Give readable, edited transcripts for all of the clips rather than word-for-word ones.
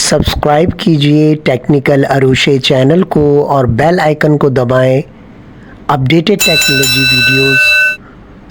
Subscribe कीजिए technical Arushe channel को और बेल आइकन को दबाएं अपडेटेड टेक्नोलॉजी वीडियोस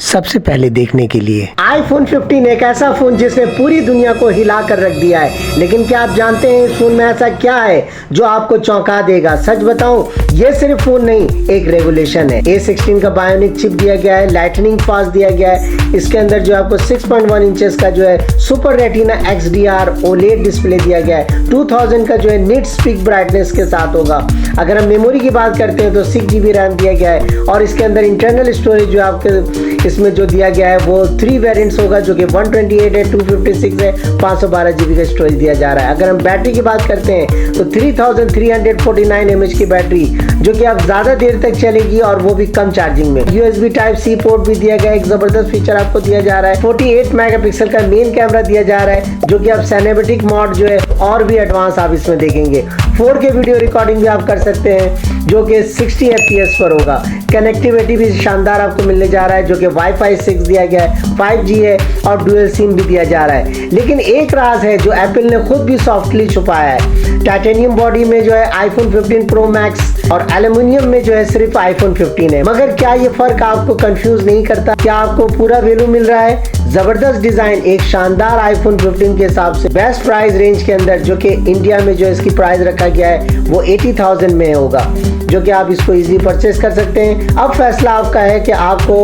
सबसे पहले देखने के लिए। iPhone 15 एक ऐसा फोन जिसने पूरी दुनिया को हिला कर रख दिया है, लेकिन क्या आप जानते हैं इस फोन में ऐसा क्या है जो आपको चौंका देगा? सच बताऊं, ये सिर्फ फोन नहीं, एक रेगुलेशन है। A16 का बायोनिक चिप दिया गया है, लाइटनिंग फास्ट दिया गया है। इसके अंदर जो आपको 6.1 इंचेस का जो है super retina XDR OLED display दिया गया है। 2000 का जो है निट पीक ब्राइटनेस के साथ होगा। अगर हम मेमोरी की बात करते हैं तो 6GB रैम दिया गया है और इसके अंदर इंटरनल स्टोरेज जो आपके इसमें जो दिया गया है वो 3 वेरिएंट्स होगा, जो कि 128 है, 256 है, 512GB का स्टोरेज दिया जा रहा है। अगर हम बैटरी की बात करते हैं तो 3349 mAh की बैटरी जो कि अब ज्यादा देर तक चलेगी और वो भी कम चार्जिंग में। USB Type-C पोर्ट भी दिया गया है। एक जबरदस्त फीचर आपको दिया जा रहा है। 48 मेगापिक्सल का मेन कैमरा दिया जा रहा है, जो कि अब सिनेमैटिक मोड जो है और भी एडवांस आप इसमें देखेंगे। 4K वीडियो रिकॉर्डिंग भी आप कर सकते हैं, जो कि 60 FPS पर होगा। कनेक्टिविटी भी शानदार आपको मिलने जा रहा है, जो कि Wi-Fi 6 दिया गया है, 5G है और डुअल सिम भी दिया जा रहा है। लेकिन एक राज है जो एप्पल ने खुद भी सॉफ्टली छुपाया है। टाइटेनियम बॉडी में जो है iPhone 15 Pro Max और एल्यूमिनियम में जो है सिर्फ iPhone 15 है। मगर क्या ये फर्क आपको कंफ्यूज नहीं करता? क्या आपको पूरा वैल्यू मिल रहा है? जबरदस्त डिजाइन, एक शानदार iPhone 15 के हिसाब से बेस्ट प्राइस रेंज के अंदर, जो कि इंडिया में जो इसकी प्राइस रखा गया है वो 80,000 में होगा, जो कि आप इसको इजीली परचेस कर सकते हैं। अब फैसला आपका है कि आपको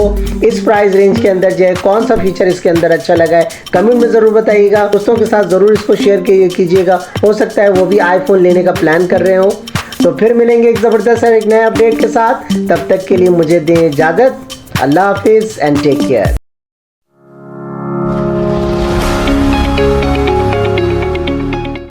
इस प्राइस रेंज के अंदर जो है कौन सा फीचर इसके अंदर अच्छा लगा है। कमेंट में जरूर बताइएगा। दोस्तों के साथ जरूर इसको शेयर कीजिएगा, हो सकता है वो भी आईफोन लेने का प्लान कर रहे हो। तो फिर मिलेंगे एक जबरदस्त एक नए अपडेट के साथ। तब तक के लिए मुझे दें इजाजत। अल्लाह हाफिज एंड टेक केयर।